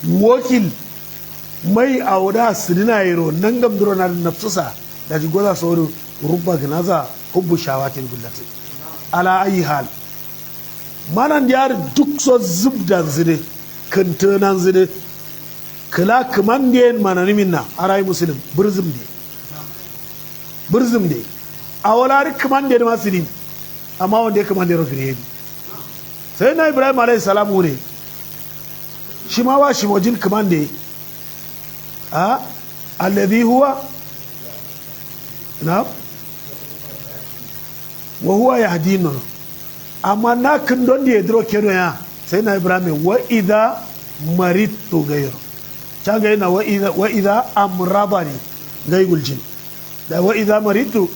wakil mai auda sidina yiro nan gamduro na nafsusa da ji goza sauri rubba ganaza hubbu shawatin gullati ala ayi hal manan yar duk so zubdan zide kantanan zide kala kamandiyen manani minna arai muslim burzum de awalari kamandiyen masilin amma wanda ya kamandiyen rogire sai na ibrahim alayhi salamu ne shi ma wa shi mojin kamande a alladhi huwa na wa huwa yahdinu amma na kin don da ya dro kedo ya sai na ibrahim wa idha maridtu gayru ta ga yana wa idha amradani gaygul jin da wa idha maridtu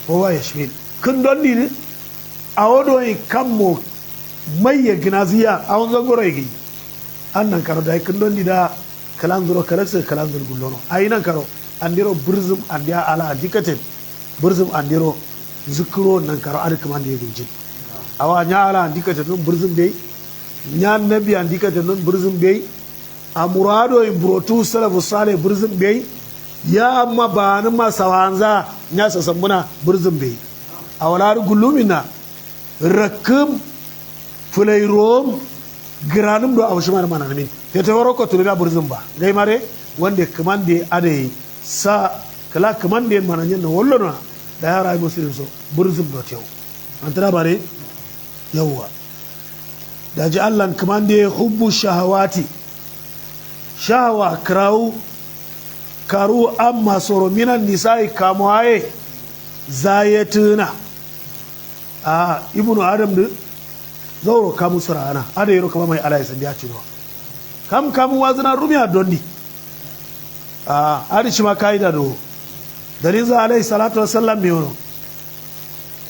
huwa yashfin kin don ni a wodo kammo mai ya ginaziya a wanzan goro ya annan karo da kin don da kalan zuro kalaksa kalan zuro gullono ayi nan karo andiro burzum andiya ala dikaten burzum andiro zikro nan karo ad kaman da ya gulji awa nya ala dikaten non burzum dai nya nabi dikaten non burzum dai amurado ibrotu salafu salih burzum dai ya amma ba nan ma sawanza nya sasambuna burzum dai awala gullumina rakam fulai rom granum do awshi mar manana min te waro ko tulina burzum ba gai mare wanda kamande ade sa kala kamande mananya no wollono da yara muslim so burzum do tew antara bare yawa da ji Allah kamande hubbu shahawati shahawa karu amma soro minan nisa'i kamuhaye zayatuna a ibnu adam de zauro kamu surana ada yaro kama mai alai sandi ya ciro kamu wazina rumiya dondi a adi shi ma kaida do dalin za alai salatu wassalam me wono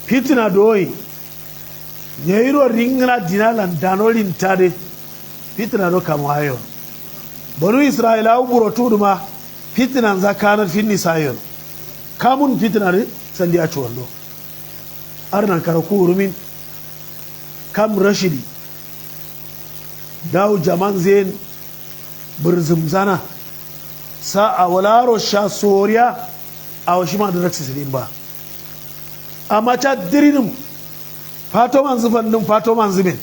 fitina doyi nyiro ringna dinalan danolin tade fitina do kamu ayo banu isra'ila uburo tuduma fitina zakanar finni sayon kamun fitina de sandi ya ciro do arnan karaku rumin kam rashidi dawo jaman zain birzimzana sa a walaro sha soriya a washi ma da raksis ba amma ta dirinin fatoman zufan din fatoman zubin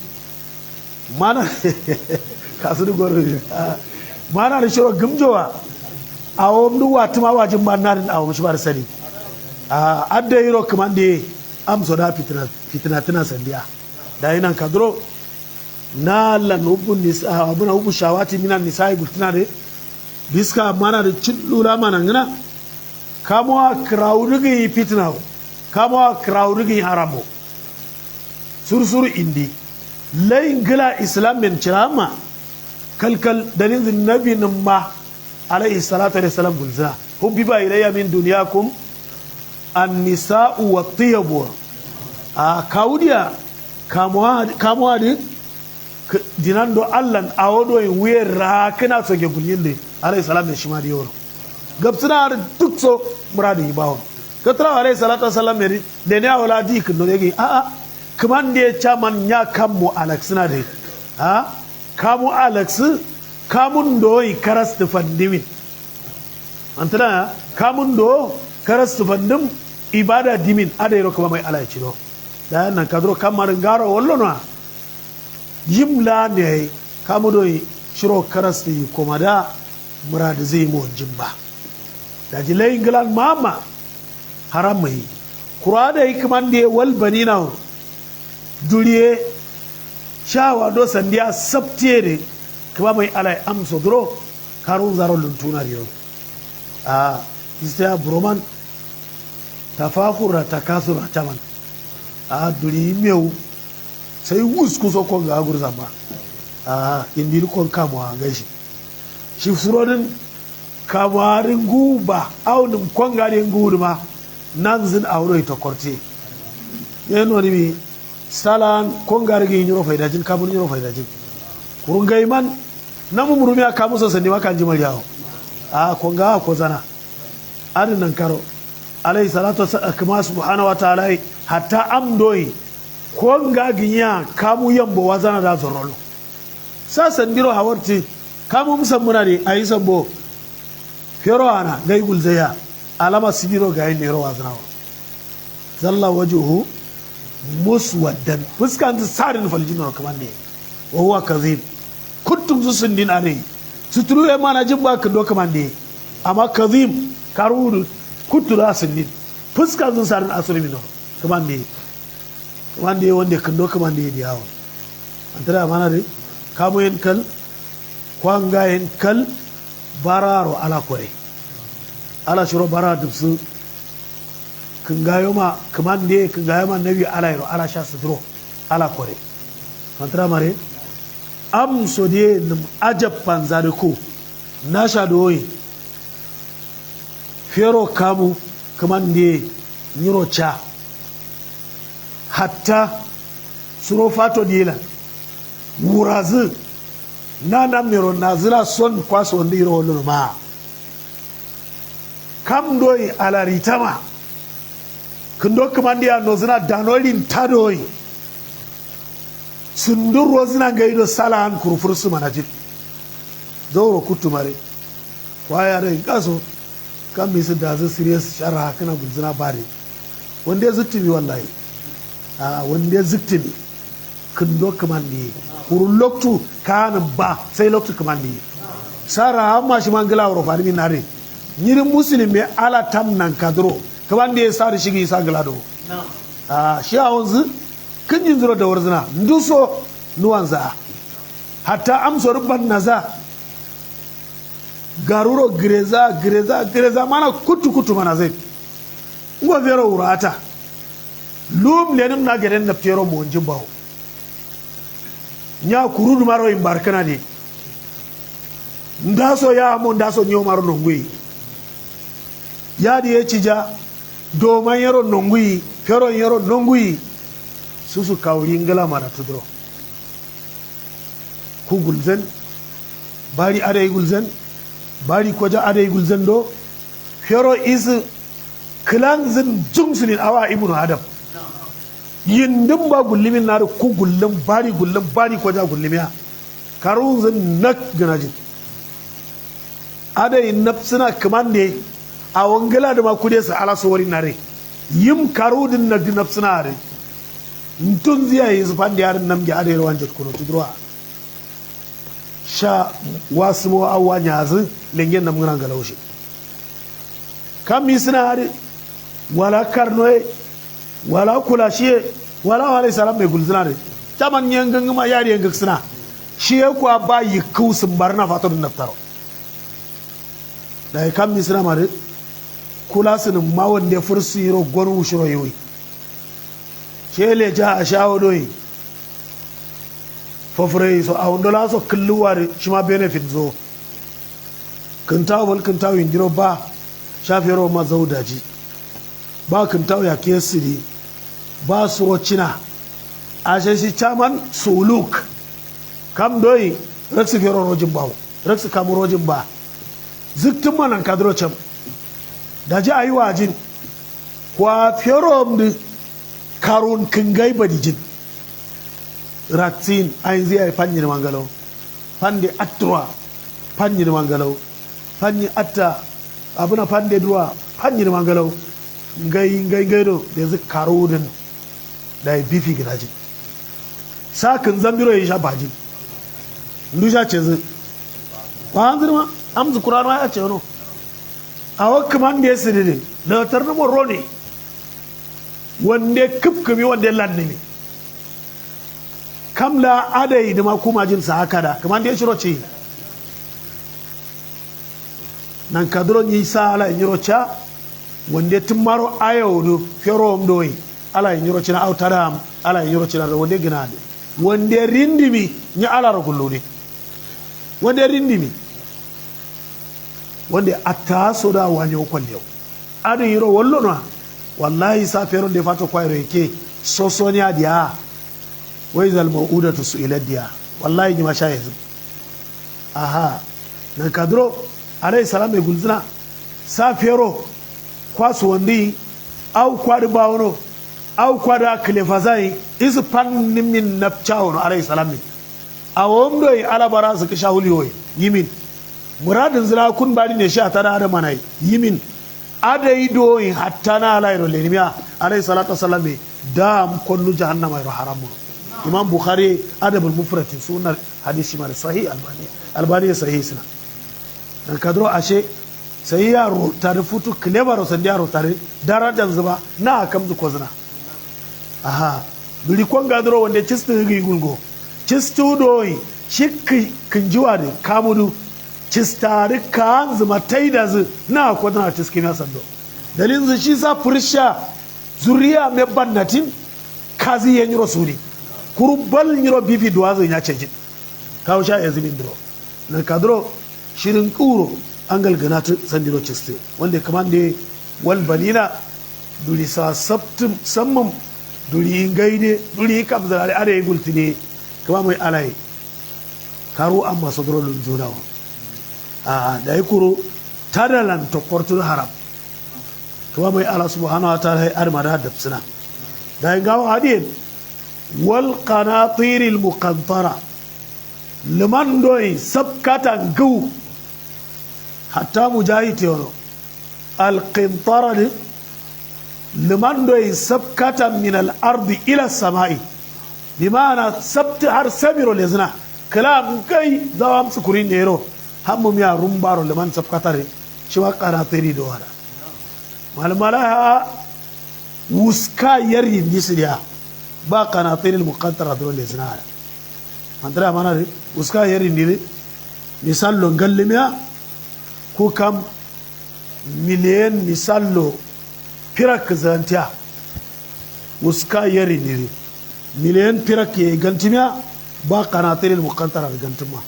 mana kasu da gwaro mana da shiro gimjowa a wani watuma wajen ba na a wani shi ba da sani a adda yiro kaman da amso da fitina tana sandiya da yinan kadro na lan abuna hubu shawati minan nisa'i gultina de biska mana da cillula mana ngana kamo kraudigi fitna kamo kraudigi haramo sursuru indi lain gila islam min cirama kalkal dalin nabi ma alayhi salatu wassalam gulza hubbiba ilayya min dunyakum an-nisa'u wat-tiyab a kaudiya kamuwa di dinando allan a wado yin wuyar rakina soke gulyin da alayhi salam da shi ma da yawon gabsuna da duk so muradin yi bawon katara alayhi salatu wasalam ne da ne a wala di kin da yake a'a kaman da ya caman ya kammu alaksina da ha kamu alaksu kamun do karas tufandimin antana kamun do karas tufandim ibada dimin ada yaro kuma mai alai ciro da nan kadro kamarin garo wallona yimla ne kamu do shiro karas ti kuma da murad zai mu jimba da jilai inglan mama haram mai kurada hikman da wal banina duriye shawa do sandiya sabtiere kuma mai alai amso dro karun zaro luntuna riyo a istaya broman tafakura takasura taman a duri meu sai wuskuso kon ga gurza ba a indiri kon kamwa gashi shi furodin kamarin guba aunin kon ga den guduma nan zin auro ita korte yeno ni salan kon ga rigi nyoro faidajin kabun nyoro faidajin kurun gaiman namu murumi aka muso sandi maka ji mariyawo a kon ga ko zana adin nan karo alayhi salatu wassalam subhanahu wa ta'ala hatta amdoyi kon ga ginya kamu yambo wazana da zorolo sa sandiro hawarti kamu musammuna ne ayi sambo fero ana gai gulzaya alama sidiro ga yin nero waznawa zalla wajuhu muswaddan fuskan sarin faljin kaman ne wa huwa kazib kuntum susundin are suturu e mana jibba kando kaman ne amma kazib karuru kutura sundin fuskan sarin asuri no kaman ne wanda kando kaman ne da yawo antara mana de kamu yin kal kwanga yin kal bararo ala kore ala shiro bara dubsu kingayo ma kamande kingayo ma nabi ala yaro ala sha sudro ala kore antara mare am so de num ajab panzade ko na sha doyi fero kamu kamande nyiro cha hatta suro fato dila murazu nana mero nazila son kwaso wanda iro wolo ma kam doyi ala ritama kundo kamandi ya nozina danolin tadoyi sundur rozina gaido salan kurfursu manajit dawro kutumare kwaya da kaso kan mi su da zu serious sharha kana gulzina bare wanda ya zuttumi wallahi wanda ya zuttumi kundo kamandi kurun loktu kanan ba sai loktu kamandi sara amma shi mangala wuro fadi min nare nyirin muslimi ala tam nan kadro kamandi ya sari shigi isa galado shi a wanzu kin jin zuro da warzina nduso nuwanza hatta amso rubban naza garuro greza mana kutu mana zai ngo vero urata lum lenim na geren na tero mo njimbawo nya kurudu maro imbarkana ne ndaso ya mo ndaso nyo maro nongui ya di echija do man yaro nongui fero yaro nongui susu kawri ngala mara tudro ku gulzen bari adai gulzen bari koja adai gulzen do fero is klanzin jungsunin awa ibnu adam yindin ba gullimin na da ku gullum bari kwaja gullimiya karun zan nak ganajin adai nafsina kaman ne a wangala da ma kude su ala sowari nare yim karudin na di nafsina re ntun ziya yi zufan da yarin namge adai rawan jet kuno tudruwa sha wasu mo awwa nyazu lengen nam ngana galawshi kam mi sina hade wala karnoye wala kula shi wala wala salam mai gulzina ne taman yan gangama yari yan gaksina shi ya kuwa ba yi kusin barna fato da naftaro da ya kan misira mare kula sinin ma wanda ya fursu yi rogon wushiro yoyi shi le ja a shawo doyi fafure so a wanda laso kulluwa da shi ma benefit zo kintawo bal kintawo yin jiro ba shafiyarwa ma zaudaji ba kintawo ya ke siri ba su rocina a shi chaman suluk kam doyi raksu fero rojin bawo raksu kamu rojin ba ziktin manan kadro cham da ji ayi wajin kwa fero mdi karun kingai badijin ratsin ayin zai ayi fanyi mangalo fande atwa fanyi mangalo fanyi atta abuna fande duwa fanyi mangalo ngai do da zai karudin da ya bifi gidaje sakin zambiro ya sha baji ndusha ce zai ba an zirma amzu kurano ya ce wano a wakaman da ya sirri da tarni moro ne wanda kufkumi wanda ya landami kamla adai da ma kuma jin sa haka da kamar da ya shiro ce nan kadron yi sa ala yi rocha wanda tun maro ayo fero mdoyi ala yin yoro cina autaram ala yin yoro cina da wanda gina ne wanda rindimi ni ala rakullu ne wanda rindimi wanda attaso da wanyo kwalle adu yiro wallo na wallahi sa fero de fato kwairo yake sosonia dia wa izal mauudatu su'ilat dia wallahi ni masha yanzu aha nan kadro alayhi salam e gulzina sa fero kwaso wandi au kwadi bawono au kwada kilefazai isu pannin min nafchawo alayhi salam awomdo ala bara su kisha huliyoyi yimin muradin zira kun bari ne sha tana da manai yimin adai doyin hatta na alayro lenimiya alayhi salatu wasallam da kullu jahannama yaro haramu imam bukhari adabul mufrad sunan hadisi mar sahih albani sahih sina dan kadro ashe sai yaro tare futu clever san yaro tare darajan zuba na kamzu kozna aha duri kon gadro wanda cistu gi gulgo cistu doyi shikki kinjiwa da kamudu cistari kan zuma taida zu na kozna ciski na sando dalin zu shi sa fursha zuriya me bannatin kazi yen rasuli kurbal nyiro bibi duwazo nya ceji kawo sha yazmin dro na kadro shirin kuro an galgana ta sandiro cisti wanda kamar da wal balina duri sa sabtum sammam duri gaide duri kabza da are gultine kama mai alai karo an masu drolin zunawa a da yi kuro tadalan tokwartun haram kama mai ala subhanahu wa ta'ala ya armada da suna da yi gawa hadin wal qanatiril muqantara liman doyi sabkatan gau hatta mujahid yoro alqintara liman doyi sabkatan min al-ardi ila samai bimana sabt har samiro lezna kalam kai zawam sukurin nero hammu miya rumbaro liman sabkatare shiwa qaratiri do wada malmala wuska yari disriya ba qanatir al-muqantara do lezna andra mana wuska yari ni misal lo gallimiya ko kam miliyan misallo firak zantiya wuska yari niri miliyan firak ya gantimiya ba kanatirin mukantara da gantuma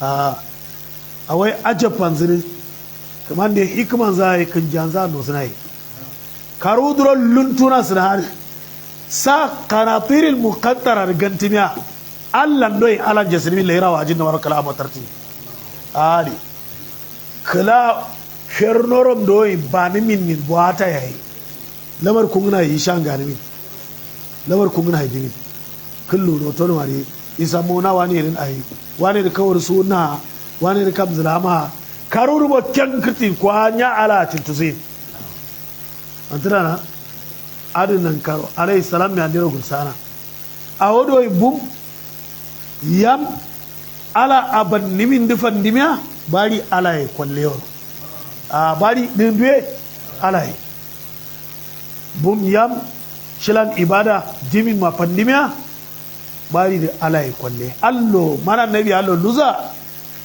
a wai ajafan zini kamar da hikiman za a yi kan janza no suna yi karu duron luntuna suna hari sa kanatirin mukantara da gantimiya allan doyi alan jasirmi lairawa ajin da warakala a matarti a kala fernorom doyi ba ni min min buwata yayi lamar kunguna yi shan gani min lamar kunguna yi min kullu no to mari isa mona wani irin ayi wani da kawar suna wani da kam zulama karu rubo kyan kirti kwa nya ala tintuzi antana adin nan karo alayhi salam ya dira gulsana a wodo bum yam ala aban nimin dufan dimiya bari alaye kwalle yau a bari dinduwe alaye bum yam shilan ibada dimin mafandimiya bari da alaye kwalle allo mana nabi allo luza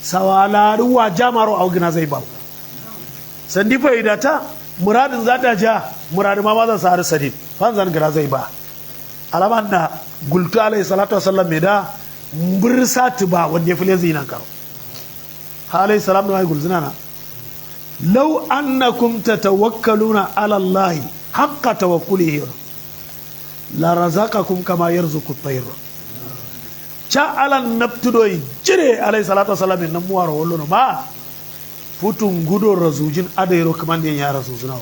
sawalaru wa jamaro augina zai ba sandi faidata muradin zata ja muradin ma za su har sadin fanzan gara zai ba alaman na gultu alayhi salatu wasallam me da mbursatu ba wanda ya fi lezi nan karo alayhi salam da gulzina na law annakum tatawakkaluna ala allah haqqa tawakkulihi la razaqakum kama yarzuqu at-tayr cha alan nabtudoy jire alayhi salatu wasallam nan muwaro wallo ma futun gudo razujin adayro kaman den ya rasu suna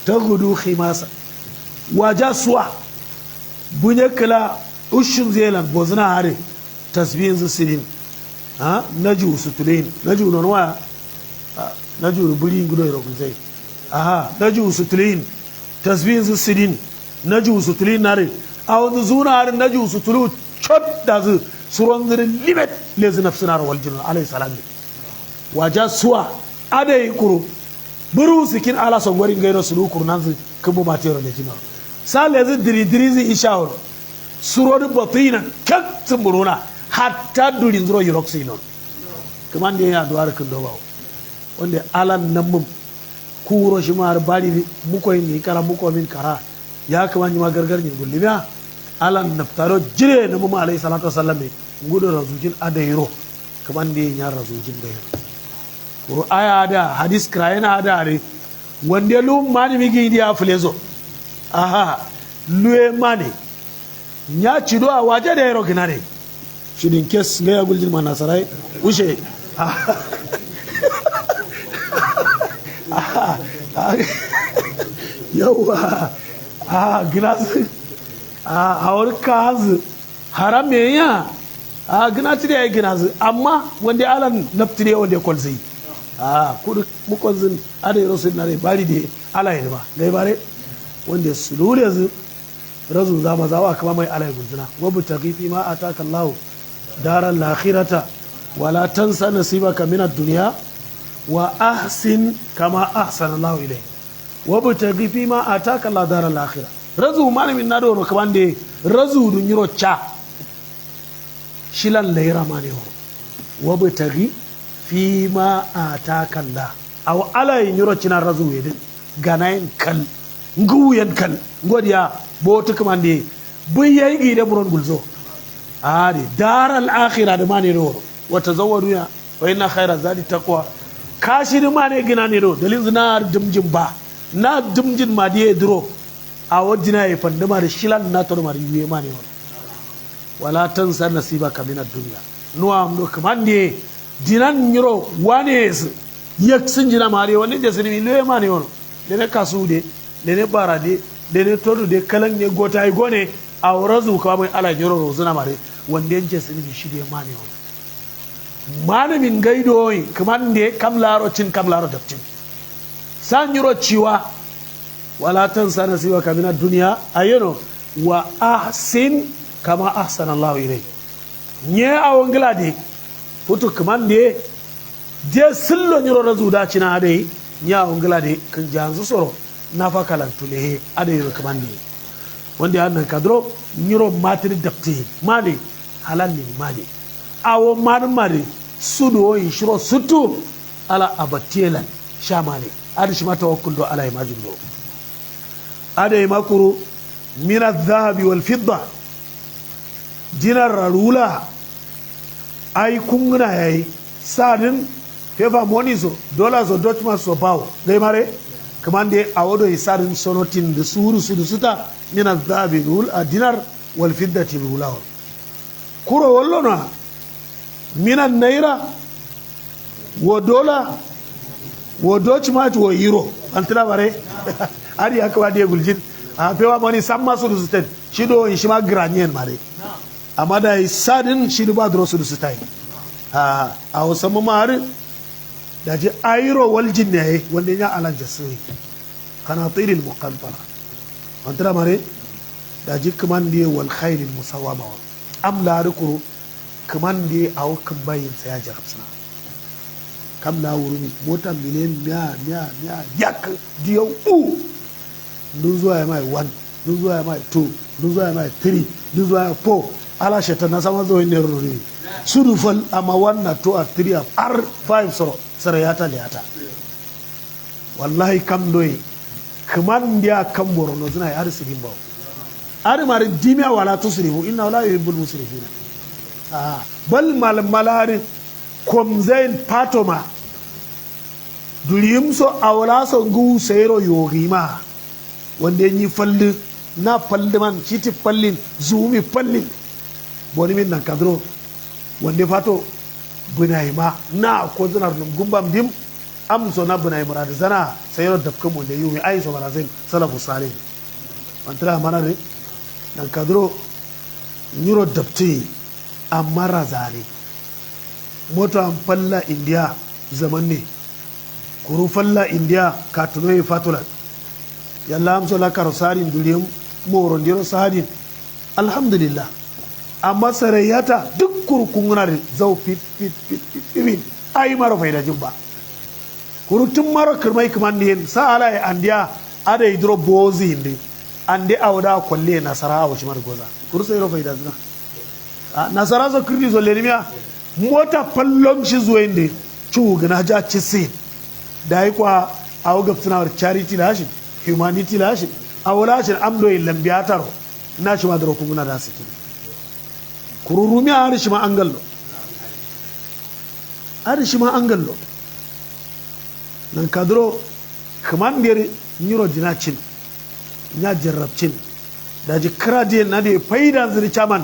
ta gudu khimasa waja suwa bunye kala ushin zelan bozna hare tasbihin zusirin ha naju sutulin naju nonwa naju buri gudo yaro zai aha naju sutulin tasbihin zusirin naju sutulin nare awu zuna hare naju sutulu chot da zu suron zirin limit lezi nafsina wal jinn alayhi salam waja suwa adai kuro buru sikin ala songori ngairo sulu kurnanzu kubo matero le jino sale zi diri ishawro surodi batina kak tumburuna hatta durin zuro yiroksi non kaman da ya duwar kan dobawo wanda alan nan mun kuro shi ma bari muko ni kara muko min kara ya kaman ma gargar ne gulliya alan naftaro jire na mu alayhi salatu wasallam ngudo razujin adayro kaman da ya razujin da kuro aya da hadis krayena da re wanda lu mani migi dia flezo aha luwe mani nya cido a waje da yaro ginare shidin kes ga ya guljin mana sarai ushe yawa gilas a hawar kaz harame ya a gina ti da gina zu amma wanda alan nafti ne wanda kolzi a kudu mu kolzin adai rasul na bari da ala ne ba gai bare wanda sulule zu razu zama zawa kama mai ala gunzuna wa butaqi fi ma ataka Allah daral akhirata wala tansa nasibaka min ad-dunya wa ahsin kama ahsana Allah ilayk wa butaqi fi ma ataka Allah daral akhirah razu malamin na do kaman de razu dun yiro cha shilan layra mane wa butaqi fi ma ataka Allah aw ala yiro cina razu wedin ganayin kal nguyen kal godiya botu kaman de buyayi gide buron gulzo ade daral akhirah da mane do wa tazawwadu ya wa inna khayra zadi taqwa kashi da mane gina ne do dalin zina dumjin ba na dumjin ma de duro a wajina ya fandama da shilan na to mari yuye mane wala tansa nasibaka min ad-dunya nuwa amdo kaman de dinan nyiro wane yak sinjina mari wani de sinimi le mane wono de ne kasude de ne barade de ne todu de kalan ne gota ay gone a razu ka mai ala nyiro rozuna mari wanda yake sinimi shi de mane wono malamin gaidoyi kaman de kamlaro cin kamlaro daftin san nyiro ciwa wala tansa nasibaka min ad-dunya ayeno wa ahsin kama ahsana Allah ilayk nye awongla de futu kaman de sillo nyiro razu da cina dai nya awongla de kan janzu soro na fa kalantule ade yiro kaman de wanda annan kadro nyiro matri dafti mali halal ni mali awo mari sudo in shiro sutu ala abatelan shamale adi shima tawakkul do ala imajin ade makuru min adh-dhahabi wal fidda dinar rarula ai kunguna yayi sadin fefa money so dollars so dutchman so bawo gai mare kamande awodo sadin sonotin da suru suta min adh-dhahabi wal dinar wal fiddati rula kuro wallona minan naira wo dola wo dutchman wo euro antila bare ari aka wadi guljin a fewa mani samma su dusten shido in shima granyen mare amma da sadin shido ba dro su dustai a wasan mamari da ji ayro wal jinne wanda ya alan jasiri kana tiril muqantara antila mare da ji kaman die wal khairil musawama am la rukuru kaman die aw kan bayin sa ya jarabsana kam la wurumi mota miliyan miya yak diyo dun zuwa ya mai 1 dun zuwa ya mai 2 dun zuwa ya mai 3 dun zuwa ya 4 ala shaitan na sama zo ne ruri sudu fal amma 1 na 2 a 3 a ar 5 soro sarayata liyata wallahi kam doyi kaman dia kam borono zina ya arsirin bawo ari mari dimiya wala tusrifu inna la yuhibbul musrifina bal mal malari kom zain patoma duriyim so awla so ngu sayro yogima wanda yi falli na falli man citi fallin zumi fallin boni min nan kadro wanda fato bunaima na ko zanar gumbam dim am so na bunai murad zana sayro dafkan wanda yumi ai so barazin salafu salih antara mana ne nan kadro nyuro dafti amara zane moto an falla india zaman ne kuru falla india katunoyi fatulan yalla amso la karosarin duriyum moron diro sadin alhamdulillah amma sarayata duk kurkungunar zau fit ai maro faida jumba kurutun maro kirmai kamandiyen sa ala ya andiya ada idro bozi indi ande awda kolle nasara awo shimar goza kursa iro faida zuna nasara zo kirdi zo lenimiya mota fallon shi zuwa inde chu gana ja cisi dai kwa awo gafsuna charity lashin humanity lashin awolashin amdo lambiya taro na shi ma da rokunguna da suke kururumi a harshe ma an gallo nan kadro kaman biyar niro jinacin ya jarrabcin da jikira diyan na da ya faida zuri caman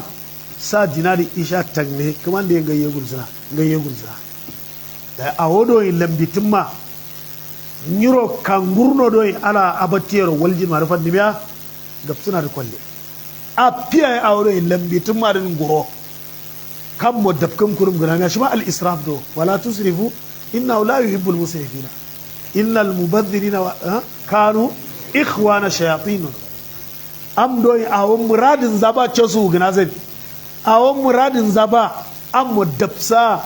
sa dina da isha tangne kaman da ya gayye gulzina da a wodo yin lambitin ma niro kangurno do ala abatiyar waljin marufan nimiya ga suna da kwalle a fiye a wodo yin lambitin ma da ngoro kan mo dabkan kurum gana shi ma al israf do wala tusrifu inna la yuhibbul musrifina innal mubadhirina kanu ikhwana shayatin am do awon muradin zaba ce su gana zai awon muradin zaba am mo dabsa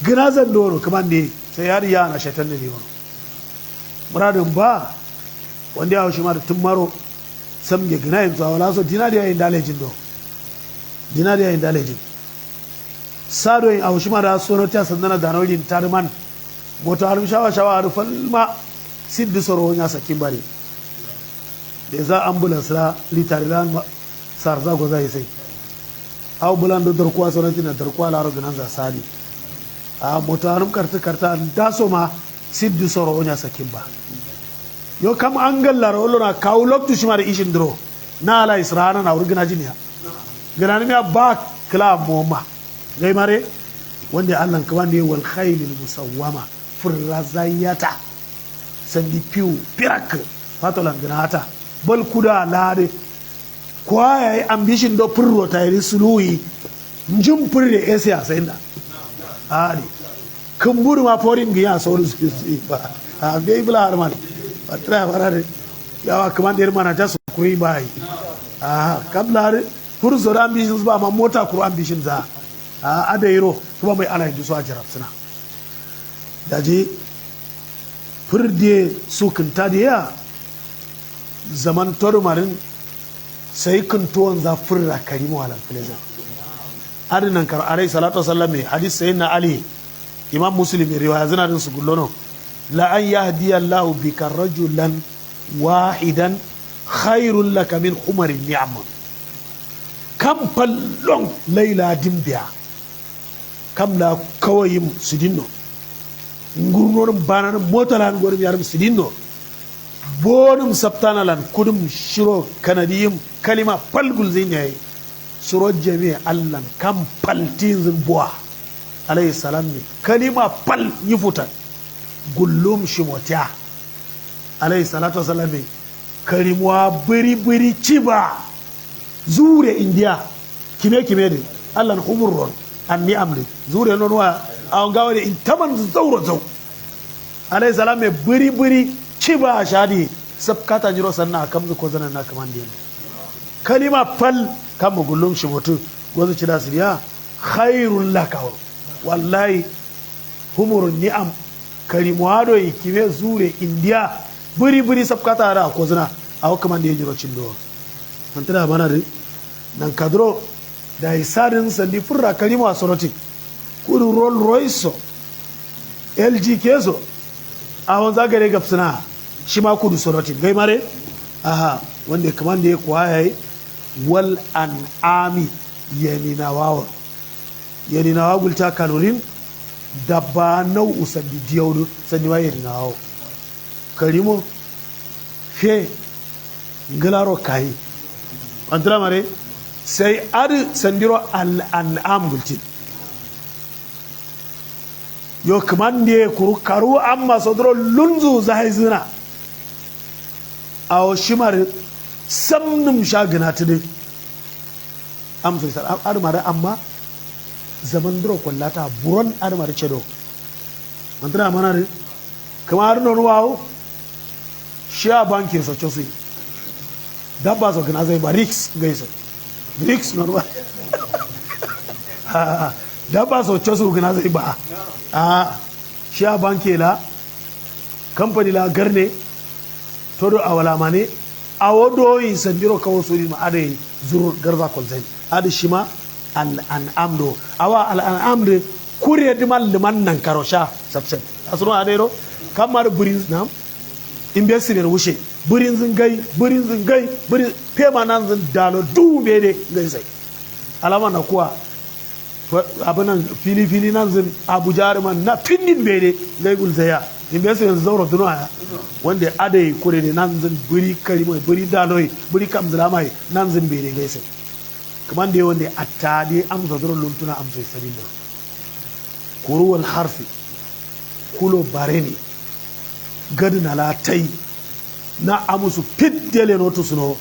gana zan do kaman ne sai har ya na shaitan ne wani muradin ba wanda ya shi ma da tummaro sam ge gina yin wala so dinari ya yin dalejin do dinari ya yin dalejin sado yin awshi ma da sono ta sandana da nauyin tarman mota harum shawa har falma siddi soro nya sakin bare da za ambulance la litarilan sarza go zai sai aw bulan do darkuwa sonati na darkuwa la ro ganan za sali a mota harum karta da so ma siddi soro nya sakin ba yo kam angal la rolo na kaw loktu shima da ishin dro na ala israna na urgina jiniya ganani mi ba kala moma gai mare wanda Allah kaman ne wal khaylil musawwama furazayata sandi piu pirak fatolan ganata bal kuda lade kwa yayi ambition do furro tayri suluyi njum furre esiya sayna ali kumburu ma forin giya solu ba a be bla arman patra warare yawa kaman der mana ta su kuri bai kabla fur zo ambition ba ma mota kuru ambition za adairo kuma mai ana hindu su a jarab suna daji furde su kinta da ya zaman torumarin sai kintuwan za furra karimu halar filizan adinan kar alai salatu sallame hadis sayin na ali imam muslim riwaya zina din su gullono la an yahdi Allah bika rajulan wahidan khairul laka min humarin ni'am kam fallon laila dimbiya kam la kawayim sidinno ngurnorum banan motalan gorum yarum sidinno bonum saptanalan kudum shiro kanadiyim kalima palgul zinay shiro jami allan kam paltin zin boa alayhi salam ne kalima pal yifutan gullum shimotia alayhi salatu wasallam kalimwa biri ciba zure india kime de allan humurron anni amri zure non wa an gawa in taman zauro zau alayhi salam me biri ciba shadi sabkata jiro sanna kamzu ko zanan na kaman dai kalima fal kam gullum shi mutu gozu ci da siriya khairul laka wallahi humurun ni'am kalimu hado kime zure india biri sabkata da ko zana aw kaman dai jiro cindo antara mana nan kadro da isarin sandi furra kalima a soroti kudu roll royce lg keso a wanzu gare gafsuna shi ma kudu soroti gai mare aha wanda kamar da ya kuwa ya yi wal an ami yaninawa gulta kalorin da ba nau'u sandi diyaudu sandi wa yaninawa karimo fe ngilaro kayi antara mare sai adi sandiro al'an'am gulti yo kaman da kuru karu amma sodoro lunzu zahai zina a shimar samnum shagina ta dai amsa isar armari amma zaman duro kwallata buron armari cedo mantana mana ne kama har non wawo shi a bankin sa cosi dabba so gina zai ba riks gaisa riks non wa dabba so cosi gina zai ba shi a banke la kamfani la garne todo a wala mane a wado yin sandiro kawo suri ma adai zuru garza kolzai adi shi ma al'an'am do awa al'an'am de kuriya dimal liman nan karosha sabsab asuro adero kamar burin nam imbesire wushe burin zin gai burin pema nan zin dalo dube de gai sai alama na kuwa abinan fili nan zin abuja man na finnin bede gai gulzaya imbesire zauro dunaya wanda adai kure ne nan zin buri karimai buri daloi buri kamzlamai nan zin bede gai sai kamar da wanda attade amsa zuron luntuna amsa sabin da kuruwal harfi kulo bareni gadina latai na amusu piddele notu suno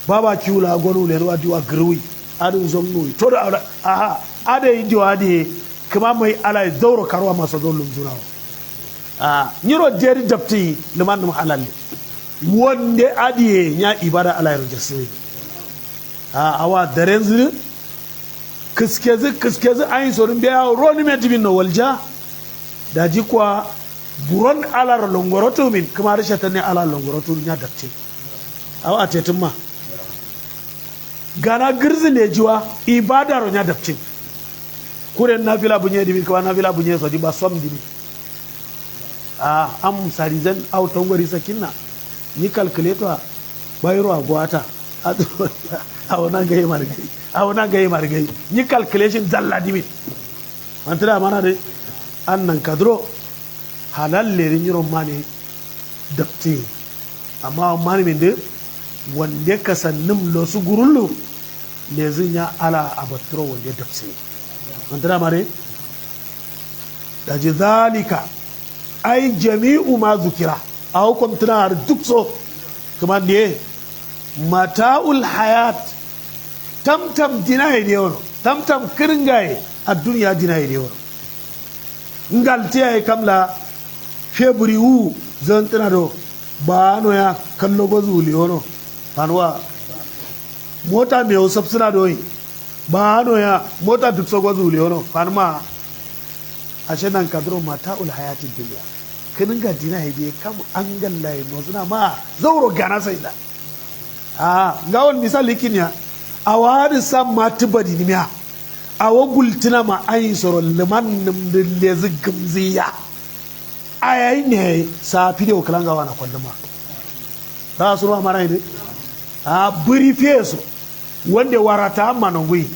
baba kiula gonu le wa diwa grui adun zomnu to da aha ada yi jawadi kuma mai ala zauro karwa masu zaulun juna nyiro jeri dabti liman num halal wonde adiye nya ibada ala yaro jesse awa darenzu kiskezi ayin sorin biya roni me tibin no walja daji kwa buron ala longoroto min kuma rishata ne ala longoroto nya dabti awa tetin ma gana girzi ne jiwa ibada ro nya dabti kuren nafila bunye dibi kuma nafila bunye so di ba som dibi am sarizan au tongori sakinna ni calculator bayro agwata awona gaye margai ni calculation zalla dibi antira mana de annan kadro halal le nyiro mane dabti amma mani min de wande kasannum lo su gurullu le zinya ala abatro wande dabsi antira mare daji zalika ai jami'u ma zukira aw kom tana duk so kuma ne mata'ul hayat tamtam dinaye ne wono tamtam kiringaye a duniya dinaye ne wono ngal tiyaye kamla february wu zan tana do ba no ya kallo go zuli wono panwa mota me o sabsina do ba no ya mota duk so go zuli wono panma ashe nan kadro mata'ul hayatid dunya kinin ga dina hebe kam an gallaye no suna ma zauro gana sai da ga wani misali kinya a wani sam ma tibadi ni miya a wagultina ma ayi soro liman nim de lezi gumziya ayayi ne sa video kalanga wana kwallama da su ruwa mara ne buri feso wanda warata manongui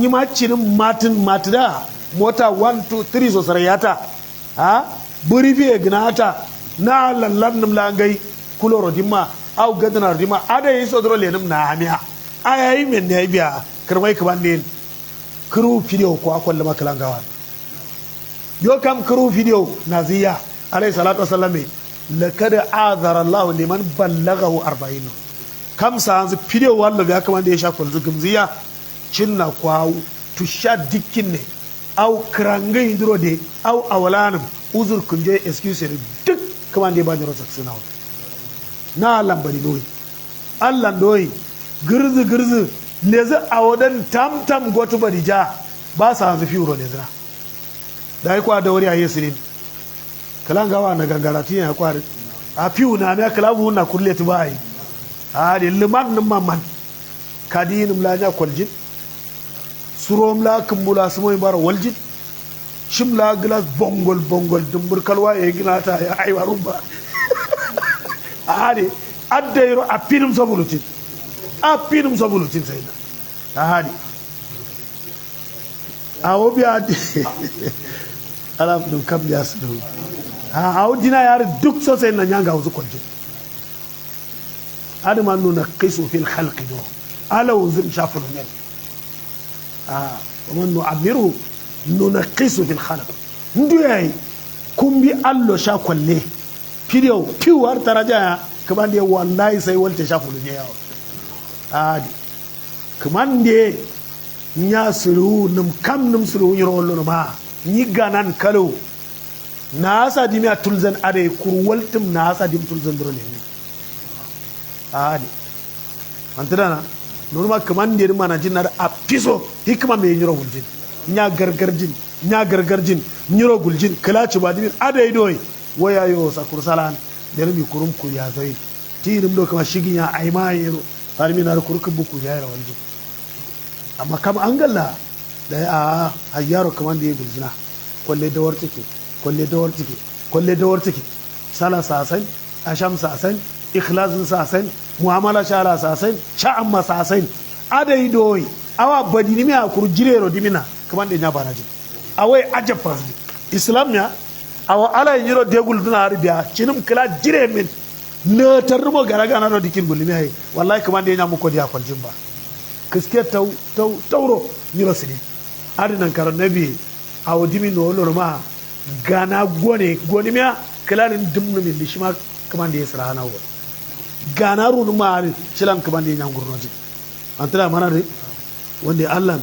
nyima cinin matida mota 1 2 3 so sarayata buri fiye gnata na lallan nim langai kuloro dimma au gadana dimma ada yi sodro lenum na hamiya ayayi men ne biya kirmai kaman ne kru video ko akwalla makalangawa yo kam kru video naziya alayhi salatu wassalam lakad azara Allah liman ballaghahu 40 kam sa hanzu video wallo biya kaman da ya sha kulzu gumziya cinna kwawu tusha dikkin ne au krangai ndro de au awalanum uzur kunje excuse duk kaman da ba ni rosa suna na lambari doyi Allah doyi girzi lezi a wadan tam gotu badija ba sa hanzu fiuro lezina da yi kwa da wuri a yesirin kalan gawa na gangarati ya kwari a fiu na me kalabu na kurleti bai a de liman nin mamman kadin mlanya kwaljin surom la kumbula sumoy bar waljin shimla glass bongol dumbur kalwa e ginata ya aiwa rumba ahadi addayro a pinum sabulutin sayna ahadi awo biya ala dum kam ya sudu awo dina yar duk so sayna nyanga wuzu kolje adama nuna qisu fil khalqi do ala wuzum shafulu ne ومن نعمره ننقصه في الخلق ندوي كومبي الله شاكله فيديو بيوار تراجع كمان دي والله سي ولت شافو ني ياو ادي كمان دي nya suru num kam num suru yiro lolo ma ni ganan kalo na sa dimi tulzan ade kurwaltum na sa dim tulzan dro ne adi antana normal kaman der mana jinnar a piso hikma me nyiro guljin nya gargarjin nyiro guljin kala ci ba dimin adai doy waya yo sakur salan der mi kurum ku ya zai tirim do kama shigin ya ai ma yero har mi nar kurku buku ya yara walji amma kam an galla da a hayyaro kaman da ya guljina kolle da wartike sala sasan asham sasan ikhlasin sasan muamala shala sasan sha'amma sasan adai doy awa badini mi akur jirero dimina kaman de nya banaji awai ajafas islam ya awa ala yiro degul duna arbiya cinum kala jire min ne tarmo garaga na do dikin gulmi hay wallahi kaman de nya mu ko dia kwal jimba kiske tauro yiro sini adinan karon nabi awo dimi no lorma gana goni mi kala nin dumnu min lishima kaman de yasra na wo gana runu ma shilan kaman de nya ngurnoji antara mana de wanda Allah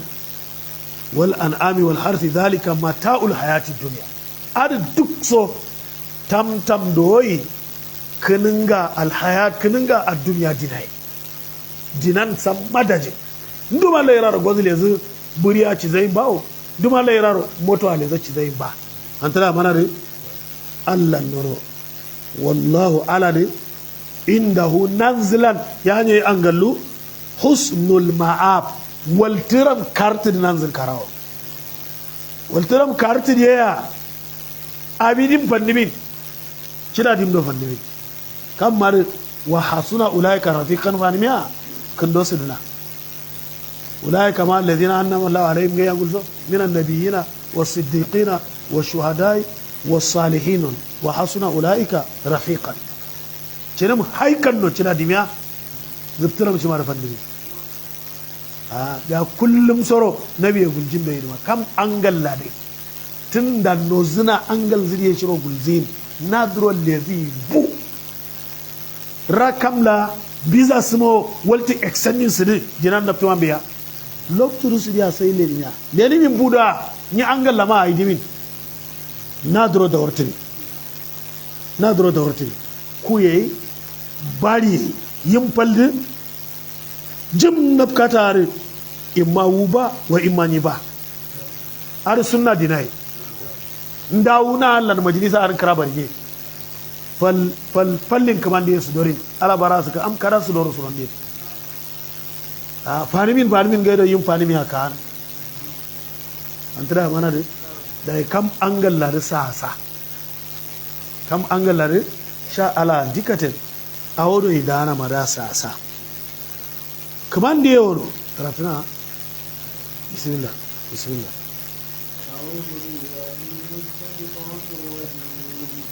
wal an'ami wal harthi dhalika mata'ul hayati dunya ada duk so tam doyi kininga al hayat kininga ad dunya dinai dinan sam madaje nduma layraro gozile zu buriya ci zai bawo nduma layraro moto ale za ci zai ba antara mana de Allah noro wallahu ala de indahu nanzilan yani angallu husnul ma'ab waltiram kartid nanzil karawo waltiram kartid ya abidin fandimin kira dimdo fandimin kamar wa hasuna ulaika rafiqan fanimiya kando sidna ulaika ma alladhina an'ama Allahu alaihim ga yaqulu minan nabiyina was-siddiqina wash-shuhada'i was-salihin wa hasuna ulaika rafiqan cinam haikan no cina dimiya zubtiram shi ma da fandimin ya kullum soro nabi ya guljin bai ma kam angal lade tun da nozina angal zuriye shiro gulzin nadro lezi bu rakamla biza smo walti extending sidi jinan da tuwan biya loktu su dia sai le niya le min buda ni angal lama ai dimin nadro da wartin ku yayi bari yin faldi jim na katare imma wuba wa imma ni ba ar sunna dinai ndawuna Allah majalisa ar karabarge fallin kamande su dorin ala bara su ka am kara su doro su ronde fanimin gaido yin fanimi haka antara mana da kam angalla da sa kam angalla da sha ala dikaten awodo idana mada sa kamande yoro tarafina bismillah أعوذ بالله من الشيطان الرجيم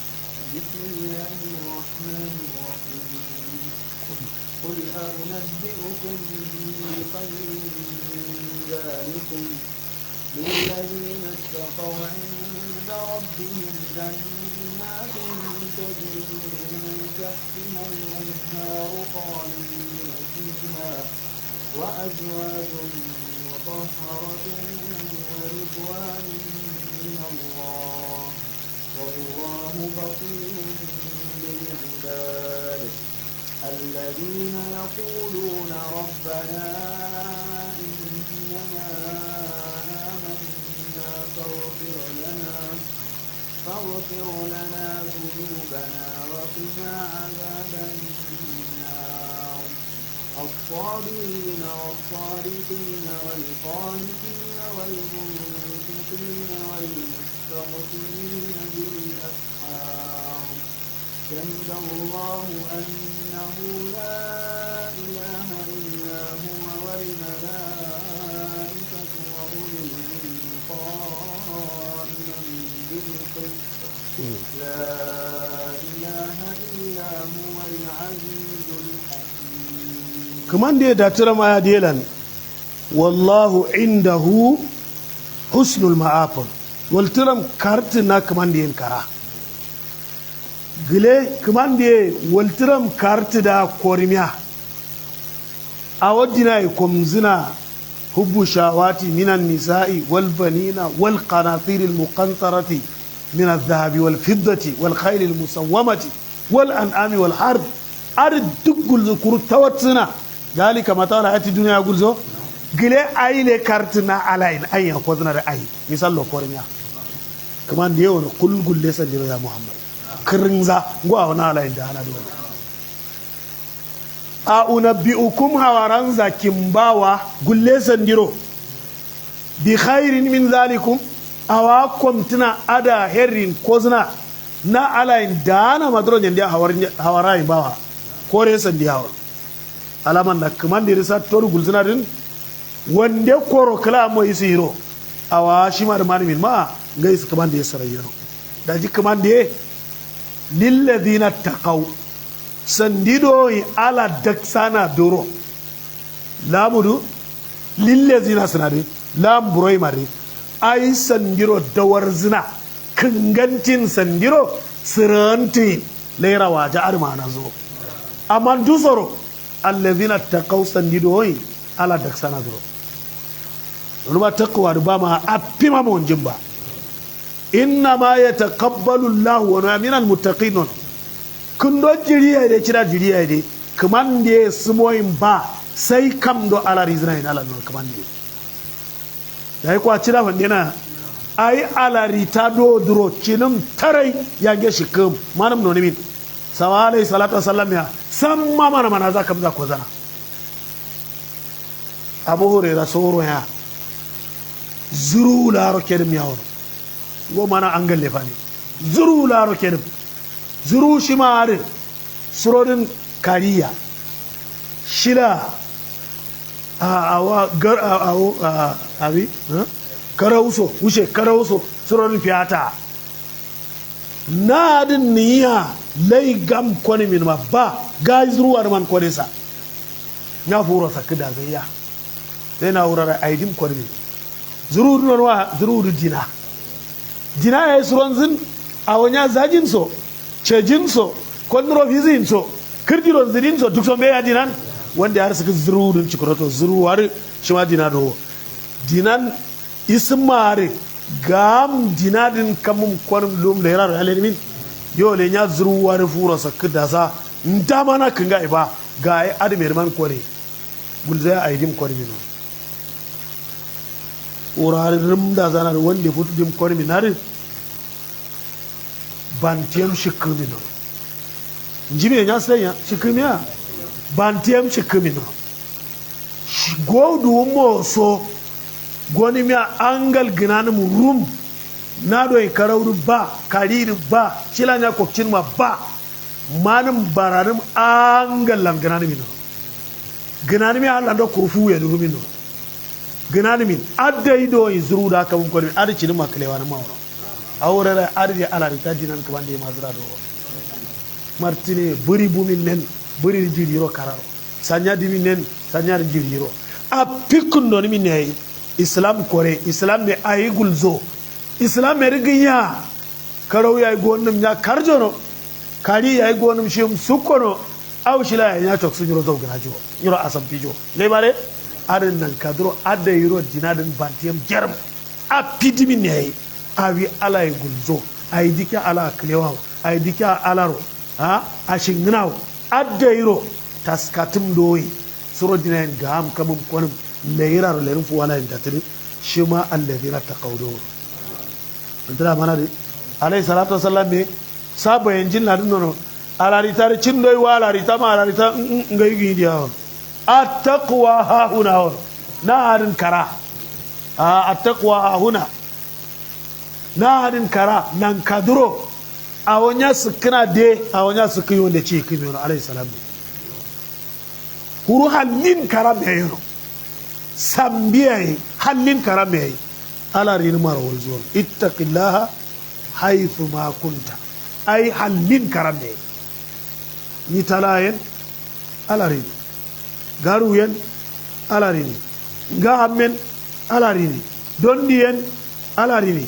بسم الله الرحمن الرحيم قل أنبئكم بخير من ذلكم للذين اتقوا عند ربهم جنات تجري من تحتها الأنهار خالدين فيها وأزواج مطهرة ورضوان من الله والله بصير بالعباد الذين يقولون ربنا إننا آمنا فاغفر لنا ذنوبنا وقنا عذاب النار الصابرين والصادقين والقانتين والمنفقين والمستغفرين بالأسحار شهد الله أنه لا إله إلا هو والملائكة وأولي العلم قائما بالقسط لا إله إلا هو العزيز الحكيم كمان دي داترا ما يديلن والله عنده حسن المآب والترم كارتنا كمان دي انكرا gile كمان دي والترم كارت دا كوريميا أودنا يكم زنا حب شهوات من النساء والبنين والقناطير المقنطرة من الذهب والفضة والخيل المسومة والأنعام والحرث أرد تقول ذكر توتنا ذلك متاع الحياة الدنيا يقول زو gile ay le kartina alain ay ko zana da ay misal lo kormiya kaman da yawo kul gulle san diro ya muhammad kirinza go awna alain da ana do a unabbiukum hawaran zakim bawa gulle san diro bi khairin min zalikum awa komtina ada herrin kozna na alain da ana madro nyande hawarai bawa kore san diyawa alaman da kaman da risa toru gulzina din wanda koro kala mo isi hiro awa shi ma da malamin ma ngai su kaman da ya sarayyaro da ji kaman da lil ladina taqaw sandido ala daksana doro lamudu lil ladina sanade lam buroi mare ai sandiro dawar zina kangantin sandiro siranti lera waja armana zo amma dusoro alladhina taqaw sandido ala daksana doro ruma taqwa ba ma apima mon jimba inna ma yataqabbalu Allahu wa minal muttaqin kun do jiriya de kira jiriya de kaman de sumoyin ba sai kam do ala rizna ina ala no kaman de dai kwa cira wande na ai ala rita do duro kinum tarai yange shikum manam no nimin sawa alayhi salatu wasallam ya samma mana za kam za ko zana abu hurairah soro ya zuru laro kedim yawo go mana angal le fani zuru laro kedim zuru shimare surodin kariya shila awa gar abi karauso wuce karauso surodin fiyata nadin niya lay gam koni min ma ba ga zuru war man koni sa nya furo sakida gayya sai na wurare aidim koni min zuru non wa zuru dina ya suron zin a wanya zajin so cejin so kondro fizin so kirdiron zidin so duk so be ya dinan wanda har suka zuru dun cikurato zuru har shi ma dina do dinan ismare gam dinadin kamun kwanin lum da yarar halin yo le nya zuru war furo sakida sa ndama na kinga iba ga ai admer man kore gulza aidim kore min wuraren da zanar wanda futu dim kone minarin bantiyam shikimino jibe ya sanya shikimiya bantiyam shikimino godu mo so goni miya angal ginanin rum na doyin karauru ba kariri ba shilanya kokcin ma ba manin baranin angal lam ginanin mino ginanin miya halanda kurfu ya durumino ganani min adda ido izuru da ka bunkori adi cini makalewa na mawro awrere adi ala rita dinan ko bande mazra do martine buri bumin nen buri jiriro kararo sanya dimi nen sanya jiriro a pikun no min ne islam kore islam ne ayi gulzo islam me riginya karaw yayi gonnum nya karjono kari yayi gonnum shim sukono aw shila ya tok suniro zo grajo yiro asam pijo le bare arin nan kadro adda yiro dinadin bantiyam jarm a pidimi ne awi ala gulzo ay dika ala klewa ay dika ala ro ha a shingnaw adda yiro taskatum doyi suro dinayen gam kamum konum leira ro lerin fu wala intatri shima alladhina taqawdu ndra manade alayhi salatu wasallam be sabo enjin ladun no ala ritare cindoy wala ritama ala rita ngay gi dia التقوى ها هنا نهر كرا التقوى ها هنا نهر كرا ننكدرو أونيا سكنا دي أونيا سكيون دي شيء كميون عليه السلام هو هالين كرا مهيرو سامبيا هالين كرا مهي على رين مارول زول اتق الله حيث ما كنت أي هالين كرا مهي نتلاين على رين garuyen alarini gahammen alarini dondiyen alarini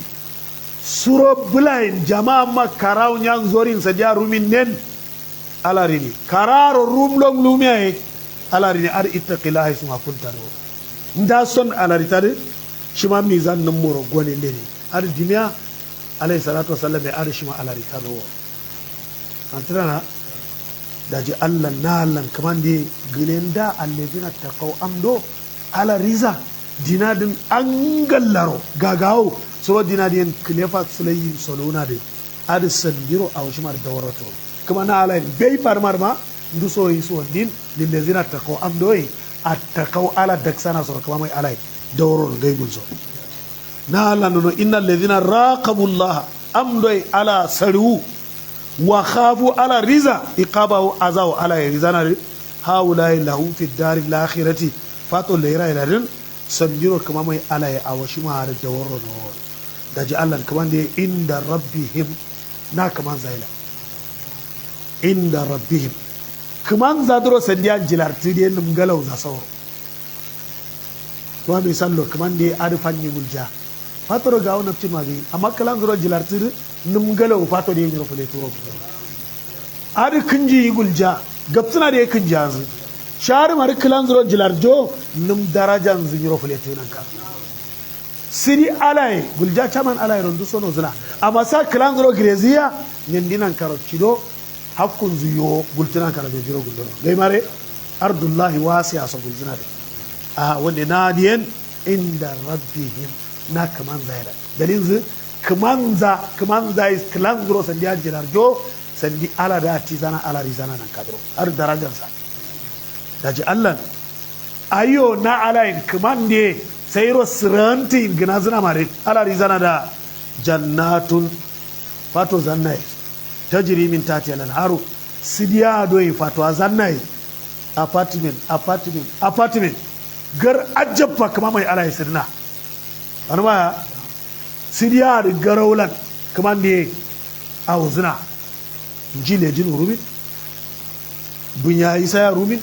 suro bulain jama'a makarau nyang zorin sadia rumin nen alarini kararo rumlong lumiae alarini ar ittaqillahi suma kuntaro nda son alaritade shima mizan numuro gone leni ar dimia alayhi salatu wasallam ar shima alaritado antrana daji Allah nalan kaman di gilenda alladina taqaw amdo ala riza dinadin angallaro gagawo so dinadin klefa sulayi solona de ad sandiro aw shimar dawrato kuma na ala bey parmar ma ndu so yi so din lillazina taqaw amdo attaqaw ala daksana so kuma mai alai dawro gaybul so nalan no innal ladina raqabullaha amdo ala saru wa khafu ala riza iqabahu azaw ala rizana haulai lahu fi dar al-akhirati fato leira ilarin sanjiro kuma mai ala ya awashi ma har dawro no daji Allah kaman da inda rabbihim na kaman zaila inda rabbihim kaman zadro sandiyan jilarti de num galaw za sawo to mi sallo kaman da arfan ni mulja fatoro gawo nafti magi amma kalan zuro jilarti num galaw fato de ni rofle turo adi kinji gulja gapsuna de kinja zu shari mari kalan zuro jilarjo num darajan zu ni rofle tunan ka siri alai gulja chaman alai rondu sono zuna amma sa kilanzuro grezia nyendinan karochido hakkun zuyo gultinan karabe jiro guldono dai mare ardullahi wasi'a so gulzina de wanda nadiyan inda rabbihim na kaman zaira dalin zu kaman zai kilanzuro sandiya jirarjo sandi ala da tizana ala rizana nan kadro ar darajarsa daji Allah ayo na alayin kaman ne sai ro siranti gina zina mare ala rizana da jannatun fato zannai tajri min tahtiha al-anharu sidiya doyi fato zannai apartment gar ajabba kama mai ala sirna anuma sidiya da garaulan kaman ne a uzuna jile jin rumin bunya isa ya rumin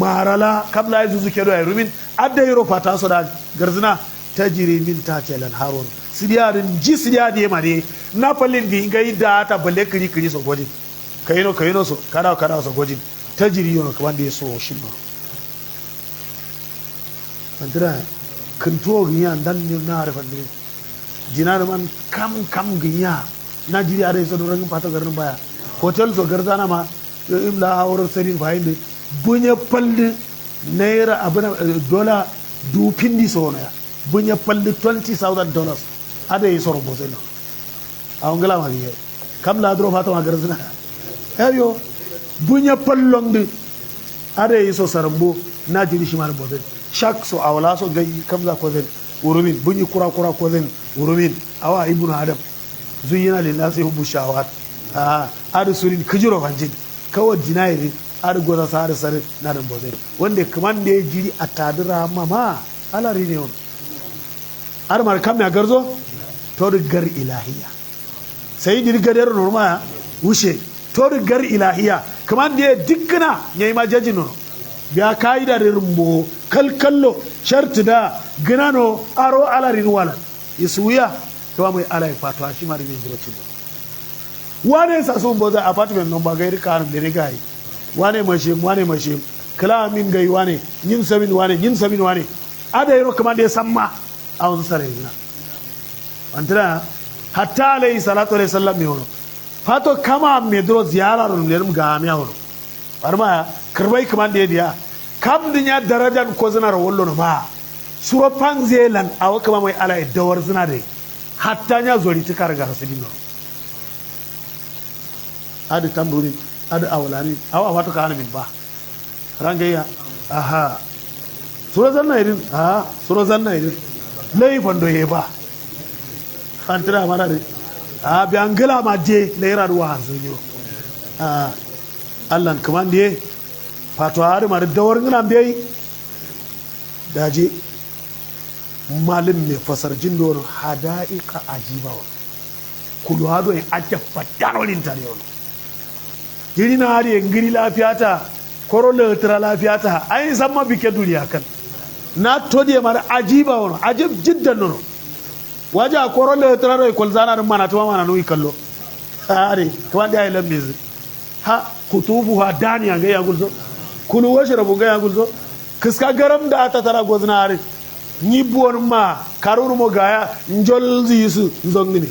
marala kabla ya zuzu kedo ya rumin adda yiro fata so da garzina tajri min tahtiha al-anharu sidiya din ji sidiya da mare na fallin di ngai da ta balle kiri so gojin kayino so kada so gojin tajri yono kaman da so shin no andra kunto ginya dan ni na arfan ni dinar man kam ginya na jiri are so don fata garin baya hotel so garzana ma imla hawar sarin bayin de bunya palli naira abuna dola du pindi so na bunya palli $20,000 ada yi soro bozelo a ngala ma biye kam la dro fata ma garzana ayo bunya pallong de ada yi so sarambo na jiri shi mal bozelo shak so awla so gai kam za ko zen urumin bunyi kura ko zen urumin awa ibnu adam zuyina lillahi hubbu shawat adu surin kijiro hanjin kawai dinayi adu goza sare sare na dan bozelo wanda kaman da ya jiri a tadira mama ala rine on ar mar kam ya garzo to gar ilahiya sai dir gadar norma wuce to gar ilahiya kaman da dikkana yayi ma jaji no biya kaida da rumbo kalkallo sharti da ginano aro alarin wala isuya to mai alai fatwa shi ma da jiro ci wane sa sun boza apartment non ba gairi kan da rigai wane mashe kala min gai wane yin sabin wane ada yaro kaman da samma a wani sare na antara hatta alayhi salatu alayhi sallam mi hono fato kama medro ziyara ron lerum ga mi hono barma karbai kaman da dia kam dinya darajan ko zina wallo no ma suro panzelan awa kama mai ala dawar zina dai hatta nya zori tikar ga rasulino adu tamburi adu awlani awa fato kana min ba rangaya aha suro zanna irin laifin da ya ba an tira mana da bi an gila ma je laira da wahan sun yi allan kaman da ya fato hari mara dawar gina bai daje malin mai fasar jin doron hada'ika ajibawa kulu hado yin ake fadanolin tare wani jiri na hari yin giri lafiyata koro lautara lafiyata ayin san ma bike duniya kan na todiye mara ajiba wani ajib jiddan nono waje a koron da tara rai kwalzana din mana tuma mana nuyi kallo are kuma da yayin lambe ha kutubu ha daniya ga ya gulzo kulu washe rabu ga ya gulzo kiska garam da ta tara gozna are ni buwon ma karuru mo gaya njol zisu zongni mi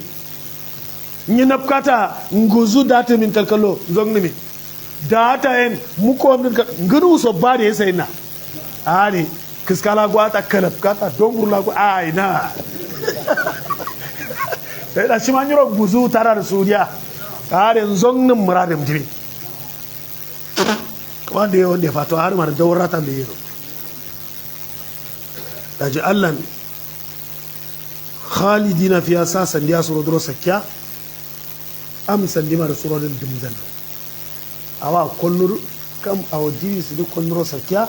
ni napkata nguzu data min kalkalo zongni mi data en muko min ngunu so bare sai na are kiskala gwata kalaf kata dongur la go ai na sai da shi manyoro guzu tara da suriya tare zongnin muradin tibi wanda ya fato har mar daurata da yiro daji allan khalidina fiya sa sandiya suro duro sakya am sandima da suro din dimzan awa kollur kam awdi su kolluro sakya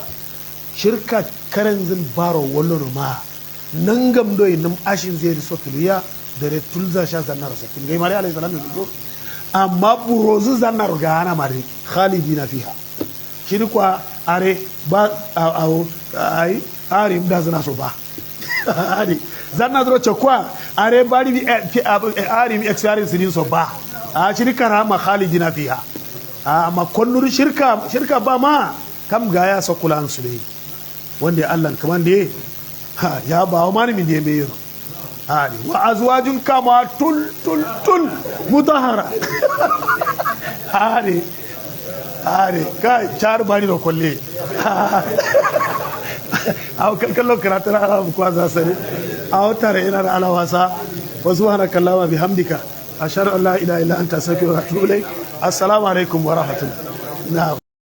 shirka karen zin baro wallo ma nan gam doyi nam ashin zai riso tuluya da re tulza sha zannar sakin gai mari alayhi salatu wasallam amma burozu zannar ga ana mari khalidina fiha shirka are ba ai are da zana so ba are zanna dro chokwa are bari bi are mi experience din so ba a shirka rama khalidina fiha amma kullur shirka ba ma kam gaya sakulan su dai wanda Allah kaman da ya ba wa mani min da ya bayyana hadi wa azwajun kama tul mutahara hadi kai char bani do kolle aw kallo karatara ala ko za sare aw tare ina ala wasa wa subhanaka allahumma bihamdika ashhadu an la ilaha illa anta astaghfiruka wa atubu ilayk assalamu alaikum wa rahmatullahi na'am